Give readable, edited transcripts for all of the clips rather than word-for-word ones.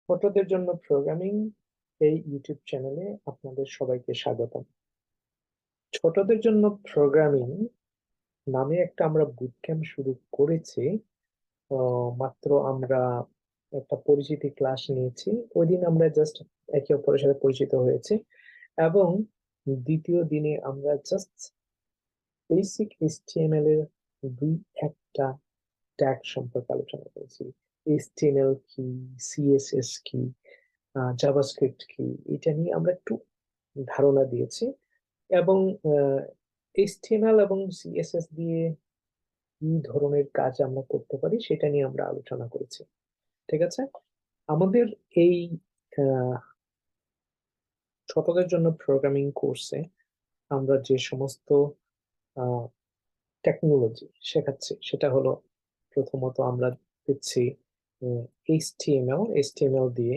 ছোটদের জন্য প্রোগ্রামিং এই ইউটিউব চ্যানেলে আপনাদের সবাইকে স্বাগতম। ছোটদের জন্য প্রোগ্রামিং নামে একটা আমরা বুটক্যাম্প শুরু করেছি। মাত্র আমরা একটা পরিচিতি ক্লাস নিয়েছি, ওই দিন আমরা জাস্ট একে অপরের সাথে পরিচিত হয়েছি এবং দ্বিতীয় দিনে আমরা জাস্ট বেসিক এইচটিএমএল এর দুই একটা ট্যাগ সম্পর্কে আলোচনা করেছি। এইচটিএমএল কি, সিএসএস কি, জাভাস্ক্রিপ্ট কি, এটা নিয়ে আমরা একটু ধারণা দিয়েছি এবং এইচটিএমএল এবং সিএসএস দিয়ে কি ধরনের কাজ আমরা করতে পারি সেটা নিয়ে আমরা আলোচনা করেছি। ঠিক আছে, আমাদের এই ছোটদের জন্য প্রোগ্রামিং কোর্সে আমরা যে সমস্ত টেকনোলজি শেখাচ্ছি সেটা হলো, প্রথমত আমরা দিচ্ছি এইচটিএমএল দিয়ে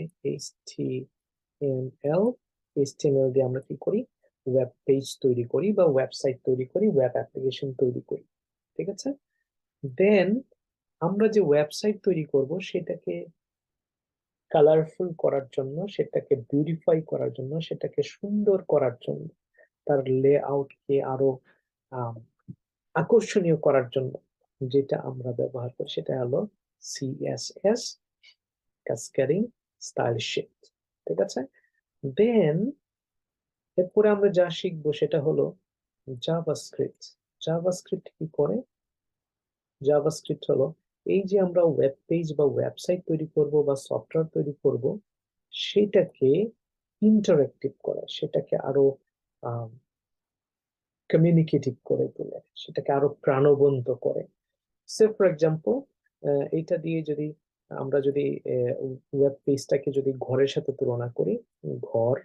এইচটিএমএল দিয়ে আমরা কি করি, ওয়েব পেজ তৈরি করি বা ওয়েবসাইট তৈরি করি, ওয়েব অ্যাপ্লিকেশন তৈরি করি। ঠিক আছে, দেন আমরা যে ওয়েবসাইট তৈরি করব সেটাকে কালারফুল করার জন্য, সেটাকে বিউটিফাই করার জন্য, সেটাকে সুন্দর করার জন্য, তার লেআউটকে আরো আকর্ষণীয় করার জন্য যেটা আমরা ব্যবহার করি সেটা হলো সিএসএস, ক্যাসকেডিং স্টাইল শিট। ঠিক আছে, দেন এরপরে আমরা যা শিখবো সেটা হলো জাভাস্ক্রিপ্ট। জাভাস্ক্রিপ্ট কি করে? জাভাস্ক্রিপ্ট হলো এই যে আমরা ওয়েব পেজ বা ওয়েবসাইট তৈরি করব বা সফটওয়্যার তৈরি করব, সেটাকে ইন্টারেক্টিভ করে, সেটাকে আরো কমিউনিকেটিভ করে তোলে, সেটাকে আরো প্রাণবন্ত করে। সে ফর এক্সাম্পল, এটা দিয়ে যদি আমরা যদি ওয়েব পেজটাকে যদি ঘরের সাথে তুলনা করি, ঘর,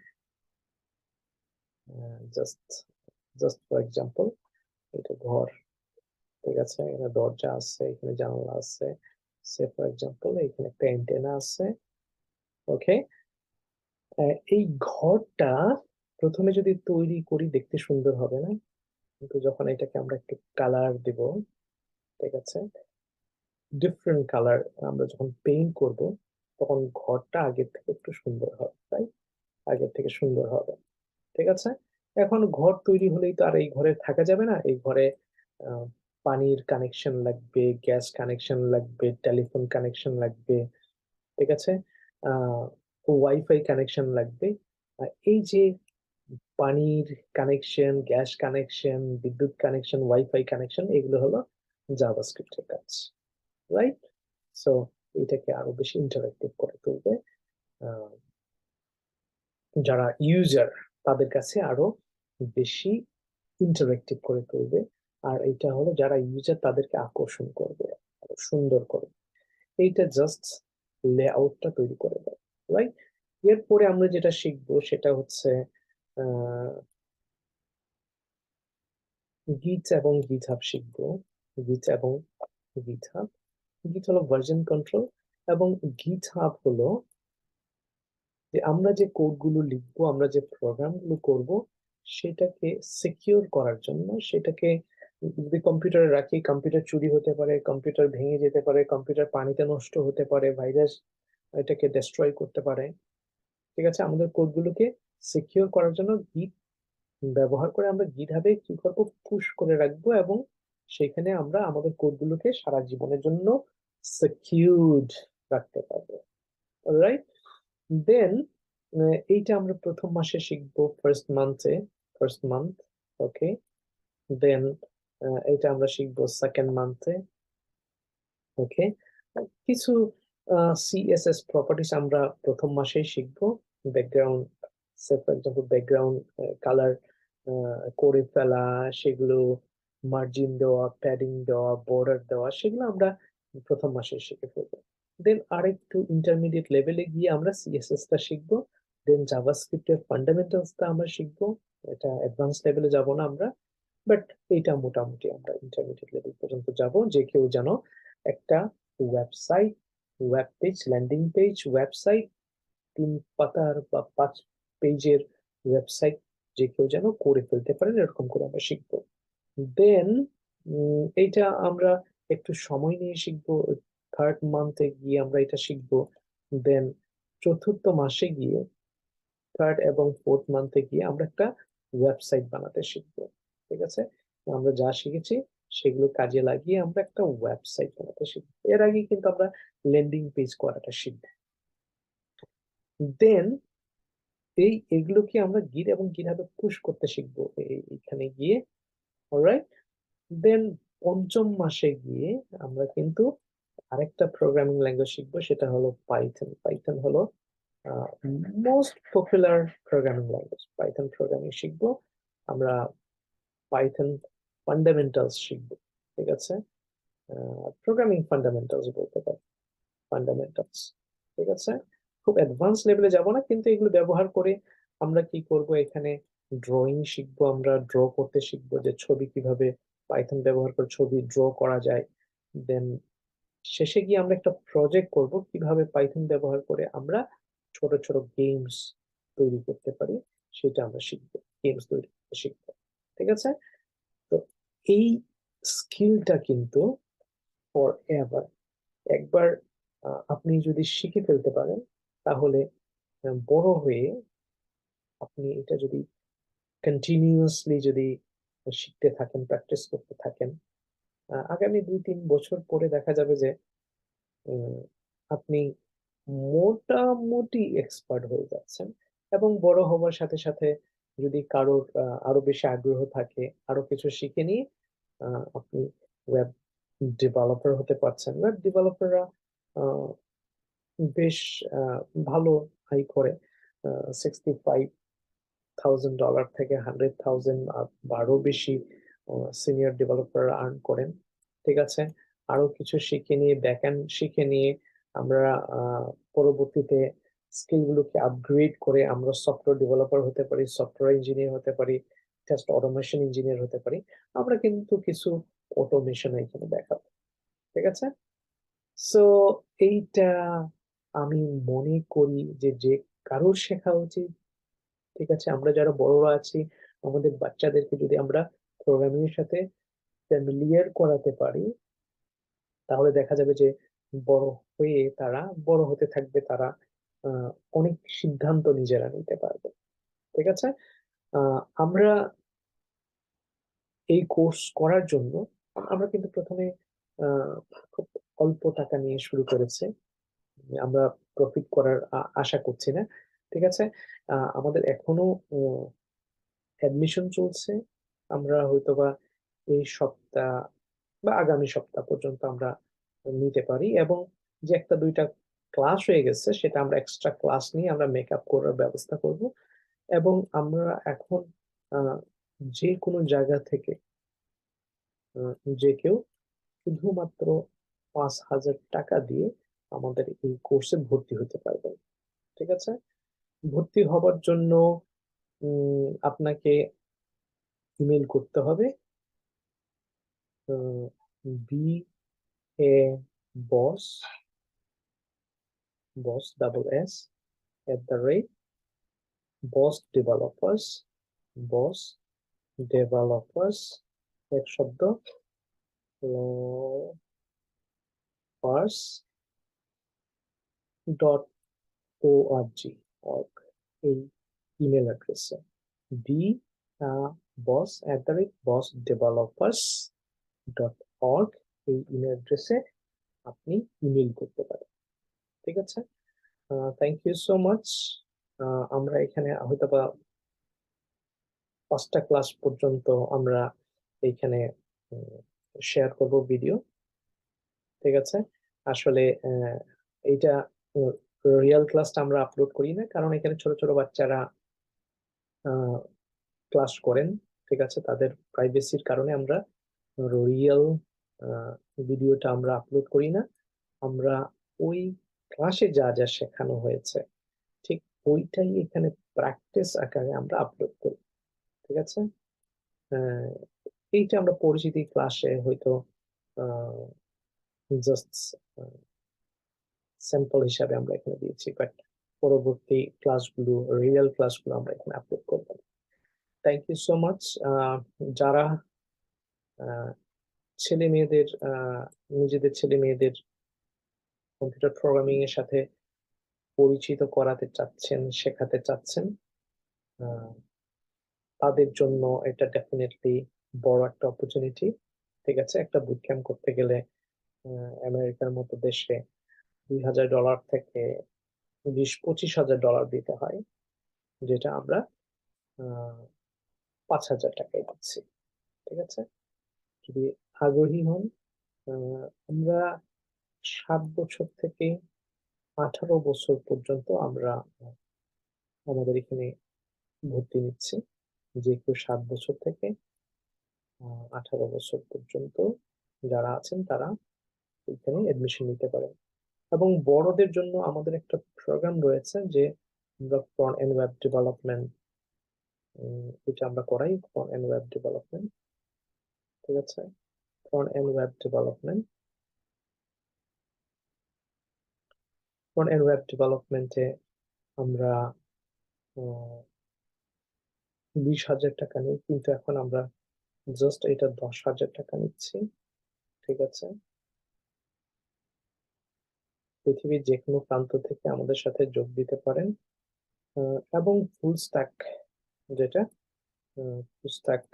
জাস্ট জাস্ট ফর এক্সাম্পল, এটা ঘর। ঠিক আছে, এখানে দরজা আছে, এখানে জানালা আছে, সে ফর এক্সাম্পল এখানে একটা অ্যান্টেনা আছে। ওকে, এই ঘরটা প্রথমে যদি তৈরি করি দেখতে সুন্দর হবে না, কিন্তু যখন এটাকে আমরা একটু কালার দেব, ঠিক আছে, ডিফারেন্ট কালার আমরা যখন পেইন্ট করব তখন ঘরটা আগের থেকে একটু সুন্দর হবে, তাই আগের থেকে সুন্দর হবে। ঠিক আছে, এখন ঘর তৈরি হলেই তো আর এই ঘরে থাকা যাবে না, এই ঘরে আহ, পানির কানেকশন লাগবে, গ্যাস কানেকশন লাগবে, টেলিফোন কানেকশন লাগবে। ঠিক আছে, আহ ওয়াইফাই কানেকশন লাগবে। এই যে পানির কানেকশন, গ্যাস কানেকশন, বিদ্যুৎ কানেকশন, ওয়াইফাই কানেকশন, এগুলো হলো জাভাস্ক্রিপ্টের কাজ, রাইট? সো এটাকে আরো বেশি ইন্টারেক্টিভ করে তুলবে, আহ, যারা ইউজার তাদের কাছে আরো বেশি ইন্টারেক্টিভ করে তুলবে। আর এটা হলো যারা ইউজার তাদেরকে আকর্ষণ করবে, আরো সুন্দর করবে। এইটা জাস্ট লেআউটটা তৈরি করে দেয়, রাইট? এরপরে আমরা যেটা শিখবো সেটা হচ্ছে গিট এবং গিটহাব শিখবো। গিট এবং গিটহাব, গিট হলো ভার্সন কন্ট্রোল এবং গিটহাব হলো যে আমরা যে কোডগুলো লিখবো, আমরা যে প্রোগ্রামগুলো করব, সেটাকে সিকিউর করার জন্য, সেটাকে যদি কম্পিউটারে রাখি, কম্পিউটার চুরি হতে পারে, কম্পিউটার ভেঙে যেতে পারে, কম্পিউটার পানিতে নষ্ট হতে পারে, ভাইরাস এটাকে ডেস্ট্রয় করতে পারে। ঠিক আছে, আমাদের কোডগুলোকে সিকিউর করার জন্য গিট ব্যবহার করে আমরা গিটহাবে কি করবো, পুশ করে রাখবো এবং সেখানে আমরা আমাদের কোডগুলোকে সারা জীবনের জন্য সিকিউরড রাখতে পারবো, রাইট? দেন এইটা আমরা প্রথম মাসে শিখবো, ফার্স্ট মান্থ। ওকে, দেন এটা আমরা শিখবো সেকেন্ড মান্থে। ওকে, কিছু সিএসএস প্রপার্টিস আমরা প্রথম মাসেই শিখবো। Background, for example background colour করে ফেলা, সেগুলো মার্জিন দেওয়া, প্যাডিং দেওয়া, বর্ডার দেওয়া, সেগুলো আমরা প্রথম মাসে শিখে ফেলবো। দেন আরেকটু ইন্টারমিডিয়েট লেভেলে গিয়ে আমরা সিএসএস টা শিখবো। দেন জাভাস্ক্রিপ্টের ফান্ডামেন্টালস টা আমরা শিখবো। এটা অ্যাডভান্স লেভেলে যাব না আমরা, বাট এইটা মোটামুটি আমরা ইন্টারমিডিয়েট লেভেল পর্যন্ত যাব, যে কেউ যেন একটা website, web page, landing page, website, 3 পাতার বা 5 পেজের ওয়েবসাইট যে কেউ যেন করে ফেলতে পারেন, এরকম করে আমরা শিখবো। দেন এইটা আমরা একটু সময় নিয়ে শিখবো, থার্ড মান্থে গিয়ে আমরা এটা শিখবো। দেন চতুর্থ মাসে গিয়ে, থার্ড এবং ফোর্থ মান্থে গিয়ে আমরা একটা ওয়েবসাইট বানাতে শিখবো। ঠিক আছে, আমরা যা শিখেছি সেগুলো কাজে লাগিয়ে আমরা একটা ওয়েবসাইট বানাতে শিখবো। এর আগে কিন্তু আমরা ল্যান্ডিং পেজ করাটা শিখবো। দেন এগুলোকে আমরা গিট এবং গিটহাবে পুশ করতে শিখবো এখানে গিয়ে। অলরাইট, দেন পঞ্চম মাসে গিয়ে আমরা কিন্তু আরেকটা প্রোগ্রামিং ল্যাঙ্গুয়েজ শিখবো, সেটা হলো পাইথন। পাইথন হলো most popular programming language. Python programming শিখবো আমরা, পাইথন ফান্ডামেন্টালস শিখবো। ঠিক আছে, প্রোগ্রামিং ফান্ডামেন্টালস বলতে পারি, ফান্ডামেন্টালস। ঠিক আছে, খুব অ্যাডভান্স লেভেলে যাব না, কিন্তু এগুলো ব্যবহার করে আমরা কি করব, এখানে ড্রয়িং শিখবো, আমরা ড্র করতে শিখবো, যে ছবি কিভাবে পাইথন ব্যবহার করে ছবি ড্র করা যায়। দেন শেষে গিয়ে আমরা একটা প্রজেক্ট করব কিভাবে পাইথন ব্যবহার করে আমরা ছোট ছোট গেমস তৈরি করতে পারি, সেটা আমরা শিখবো, গেমস তৈরি করতে শিখবো। ঠিক আছে, তো এই স্কিলটা কিন্তু ফর এভার, একবার আপনি যদি শিখে ফেলতে পারেন, তাহলে বড় হয়ে আপনি এটা যদি কন্টিনিউয়াসলি যদি শিখতে থাকেন, প্র্যাকটিস করতে থাকেন, আগামী 2-3 বছর পরে দেখা যাবে যে উম, আপনি মোটামুটি এক্সপার্ট হয়ে যাচ্ছেন। এবং বড় হওয়ার সাথে সাথে যদি কারোর আরো বেশি আগ্রহ থাকে, আরো কিছু শিখে নিয়ে আপনি ওয়েব ডেভেলপার হতে পারছেন। ওয়েব ডেভেলপাররা বেশ ভালো আয় করে, $65,000 থেকে 100,000 বারো বেশি সিনিয়র ডেভেলপার আর্ন করেন। ঠিক আছে, আরো কিছু শিখে নিয়ে, ব্যাকএন্ড শিখে নিয়ে আমরা পরবর্তীতে স্কিল গুলোকে আপগ্রেড করে আমরা সফটওয়্যার ডেভেলপার হতে পারি, সফটওয়্যার ইঞ্জিনিয়ার হতে পারি, টেস্ট অটোমেশন ইঞ্জিনিয়ার হতে পারি। আমরা কিন্তু কিছু অটোমেশন এখানে দেখাবো। ঠিক আছে, সো এইটা আমি মনে করি যে যে কারোর শেখা উচিত। ঠিক আছে, আমরা যারা বড়রা আছি, আমাদের বাচ্চাদেরকে যদি আমরা প্রোগ্রামিং এর সাথে ফ্যামিলিয়ার করাতে পারি, তাহলে দেখা যাবে যে বড় হয়ে তারা, বড় হতে থাকবে তারা, আহ, অনেক সিদ্ধান্ত নিজেরা নিতে পারবে। ঠিক আছে, আমরা এই কোর্স করার জন্য আমরা কিন্তু প্রথমে আহ, খুব অল্প টাকা নিয়ে শুরু করেছি। আমরা প্রফিট করার আশা করছি না। ঠিক আছে, আমাদের এখনো অ্যাডমিশন চলছে। আমরা হয়তোবা এই সপ্তাহ বা আগামী সপ্তাহ পর্যন্ত আমরা নিতে পারি, এবং যে একটা দুইটা ক্লাস হয়ে গেছে সেটা আমরা এক্সট্রা ক্লাস নিয়ে আমরা মেকআপ করার ব্যবস্থা করব। এবং আমরা এখন আহ, যে কোনো জায়গা থেকে যে কেউ শুধুমাত্র 5,000 টাকা দিয়ে আমাদের এই কোর্সে ভর্তি হতে পারবেন। ঠিক আছে, ভর্তি হবার জন্য আপনাকে ইমেল করতে হবে B A boss, boss @, boss developers, boss developers এক শব্দ, পার্স .org, এই ইমেল অ্যাড্রেসে বি বস ডেভেলপার্স .org, এই ইমেল অ্যাড্রেসে আপনি ইমেল করতে পারেন। ঠিক আছে, থ্যাংক ইউ সো মাচ। আমরা এখানে হয়তো বা 5টা ক্লাস পর্যন্ত আমরা এইখানে শেয়ার করব ভিডিও। ঠিক আছে, আসলে এইটা রিয়েল ক্লাসটা আমরা আপলোড করি না, কারণ এখানে ছোট ছোট বাচ্চারা ক্লাস করেন। ঠিক আছে, তাদের প্রাইভেসির কারণে আমরা রিয়েল ভিডিওটা আমরা আপলোড করি না। আমরা ওই ক্লাসে যা যা শেখানো হয়েছে ঠিক ওইটাই এখানে প্র্যাকটিস আকারে আমরা আপলোড করি। ঠিক আছে, আহ, এইটা আমরা পরিচিতি ক্লাসে হয়তো জাস্ট স্যাম্পল হিসাবে আমরা এখানে দিয়েছি, বাট পরবর্তী ক্লাসগুলো, রিয়েল ক্লাসগুলো আমরা এখানে আপলোড করবো। Thank you so much. যারা ছেলে মেয়েদের নিজেদের ছেলে মেয়েদের কম্পিউটার প্রোগ্রামিং এর সাথে পরিচিত করাতে চাচ্ছেন, শেখাতে চাচ্ছেন, তাদের জন্য এটা ডেফিনেটলি বড় একটা অপরচুনিটি। ঠিক আছে, একটা বুট ক্যাম্প করতে গেলে আমেরিকার মতো দেশে $2000 থেকে $20-25,000 দিতে হয়, যেটা আমরা 5,000 টাকায় দিচ্ছি। ঠিক আছে, যদি আগ্রহী হন, আমরা 7 বছর থেকে 18 বছর পর্যন্ত আমরা আমাদের এখানে ভর্তি নিচ্ছি। যে কেউ 7 বছর থেকে 18 বছর পর্যন্ত যারা আছেন তারা এখানে এডমিশন নিতে পারেন। এবং বড়দের জন্য আমাদের একটা প্রোগ্রাম রয়েছে যে আমরা ফ্রন্ট এন্ড ওয়েব ডেভেলপমেন্ট, এটা আমরা করাই, ফ্রন্ট এন্ড ওয়েব ডেভেলপমেন্ট। ঠিক আছে, front end web development, front end web ডেভেলপমেন্টে আমরা 20,000 টাকা নিই, কিন্তু এখন আমরা জাস্ট এটা 10,000 টাকা নিচ্ছি। ঠিক আছে, পৃথিবীর যে কোনো প্রান্ত থেকে আমাদের সাথে যোগ দিতে পারেন। এবং ফুল স্ট্যাক, যেটা ফুল স্ট্যাক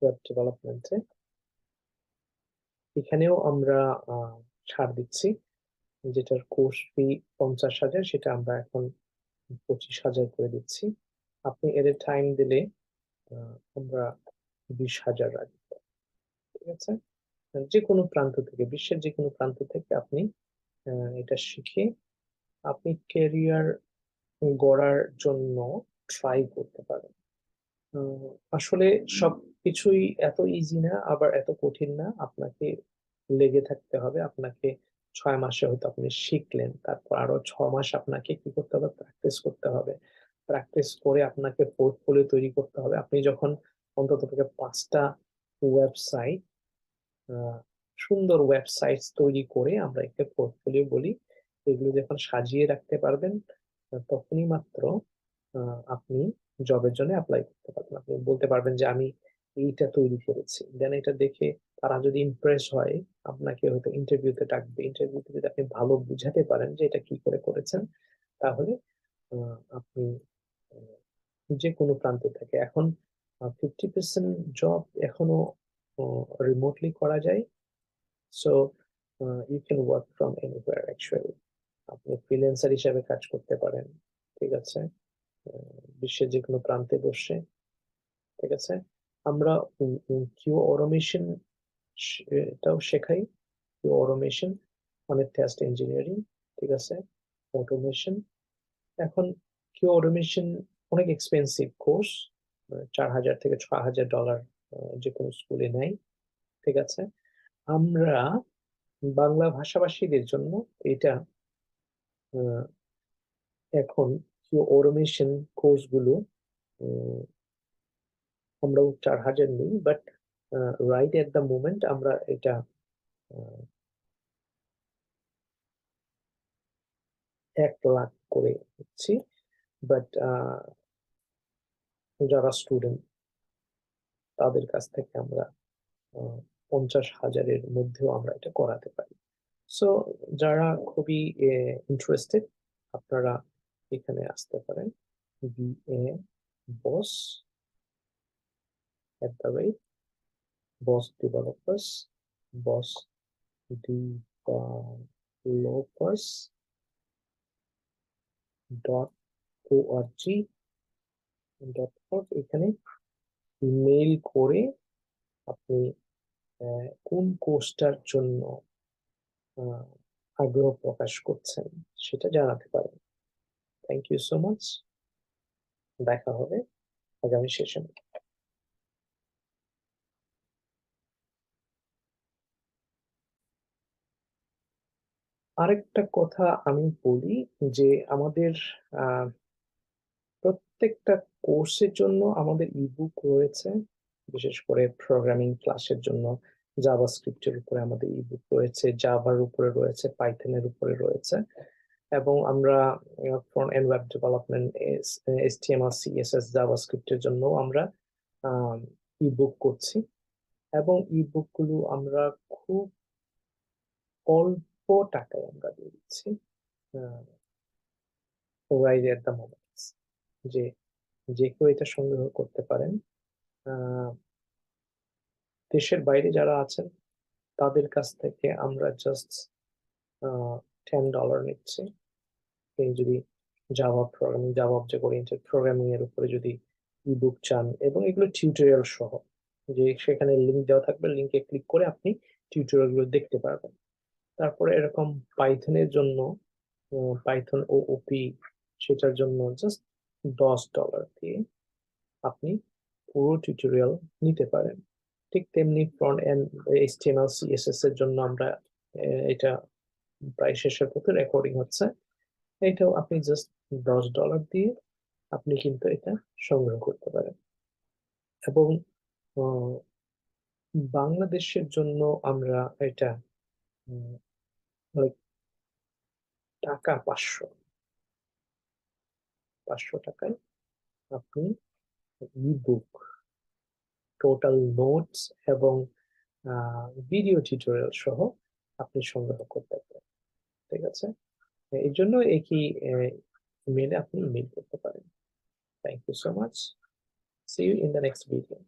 ওয়েব ডেভেলপমেন্টে, এখানেও আমরা ছাড় দিচ্ছি। যেটার কোর্স ফি 50,000, সেটা আমরা এখন 25,000 করে দিচ্ছি। আপনি এর টাইম দিলে আমরা 20,000 রাখবো। ঠিক আছে, যে কোনো প্রান্ত থেকে, বিশ্বের যে কোনো প্রান্ত থেকে আপনি এটা শিখে আপনি ক্যারিয়ার গড়ার জন্য ট্রাই করতে পারেন। আসলে সবকিছুই এত ইজি না, আবার এত কঠিন না। আপনাকে লেগে থাকতে হবে। আপনাকে 6 মাসে হয়তো আপনি শিখলেন, তারপর আরো 6 মাস আপনাকে কি করতে হবে? প্র্যাকটিস করতে হবে। প্র্যাকটিস করে আপনাকে পোর্টফোলিও তৈরি করতে হবে। আপনি যখন অন্তত 5টা ওয়েবসাইট, সুন্দর ওয়েবসাইট তৈরি করে, আমরা একটা পোর্টফোলিও বলি, এগুলো যখন সাজিয়ে রাখতে পারবেন, তখনই মাত্র আপনি জবের জন্য অ্যাপ্লাই করতে পারবেন। আপনি বলতে পারবেন যে আমি এইটা তৈরি করেছি, দেন এটা দেখে তারা যদি ইমপ্রেস হয়, আপনাকে হয়তো ইন্টারভিউতে ডাকবে। ইন্টারভিউতে যদি আপনি ভালো বুঝাতে পারেন যে এটা কি করে করেছেন, তাহলে আপনি যে কোনো প্রান্ত থেকে, এখন 50% জব এখনো রিমোটলি করা যায়। So you can work from anywhere actually. আপনি ফ্রিল্যান্সার হিসাবে কাজ করতে পারেন। ঠিক আছে, বিশ্বের যে কোনো প্রান্তে বসে। ঠিক আছে, আমরা কিউ অটোমেশন এটাও শেখাই। কিউ অটোমেশন মানে টেস্ট ইঞ্জিনিয়ারিং। ঠিক আছে, অটোমেশন। এখন কিউ অটোমেশন অনেক এক্সপেন্সিভ কোর্স, $4,000 থেকে $6,000 যে কোনো স্কুলে নেয়। ঠিক আছে, আমরা বাংলা ভাষাভাষীদের জন্য এটা এখন কিউ অটোমেশন কোর্স গুলো আমরাও 4,000 নিই, but right at the moment আমরা এটা 1 লাখ করে দিচ্ছি। বাট যারা স্টুডেন্ট, তাদের কাছ থেকে আমরা 50,000-এর মধ্যেও আমরা এটা করাতে পারি। সো যারা খুবই ইন্টারেস্টেড, আপনারা এখানে আসতে পারেন। BA বস @boss developers এখানে মেইল করে আপনি কোন কোর্সটার জন্য আগ্রহ প্রকাশ করছেন সেটা জানাতে পারেন। Thank you so much. দেখা হবে আগামী সেশনে। আরেকটা কথা আমি বলি যে আমাদের প্রত্যেকটা কোর্সের জন্য আমাদের ইবুক রয়েছে। বিশেষ করে প্রোগ্রামিং ক্লাসের জন্য জাভাস্ক্রিপ্টের উপরে আমাদের ইবুক রয়েছে, জাভার উপরে রয়েছে, পাইথনের উপরে রয়েছে। এবং আমরা front end web development, HTML CSS জাভাস্ক্রিপ্টের জন্য আমরা ইবুক করছি। এবং ইবুক গুলো আমরা খুব অল্প টাকায় আমরা দিয়ে দিচ্ছি। right at the moment, যে যে কেউ এটা সংগ্রহ করতে পারেন। দেশের বাইরে যারা আছেন তাদের কাছ থেকে আমরা জাস্ট $10 নিচ্ছি। আপনি যদি জাভা অবজেক্ট ওরিয়েন্টেড প্রোগ্রামিং এর উপরে যদি ইবুক চান, এবং এগুলো টিউটোরিয়াল সহ, যে সেখানে লিঙ্ক দেওয়া থাকবে, লিঙ্কে ক্লিক করে আপনি টিউটোরিয়াল গুলো দেখতে পারবেন। তারপরে এরকম পাইথনের জন্য, পাইথন ও ওপি, সেটার জন্য জাস্ট $10 দিয়ে আপনি পুরো টিউটোরিয়াল নিতে পারেন। ঠিক তেমনি ফ্রন্ট এন্ড এইচটিএমএল সিএসএস এর জন্য আমরা এটা প্রায় শেষের পথে, রেকর্ডিং হচ্ছে, এটাও আপনি জাস্ট $10 দিয়ে আপনি কিন্তু এটা সংগ্রহ করতে পারেন। এবং বাংলাদেশের জন্য আমরা এটা like টাকা 500 টাকায় আপনি ইবুক, টোটাল নোটস এবং ভিডিও টিউটোরিয়াল সহ আপনি সংগ্রহ করতে পারেন। ঠিক আছে, এর জন্য একই ইমেলে আপনি ইমেল করতে পারেন। Thank you so much, see you in the next video.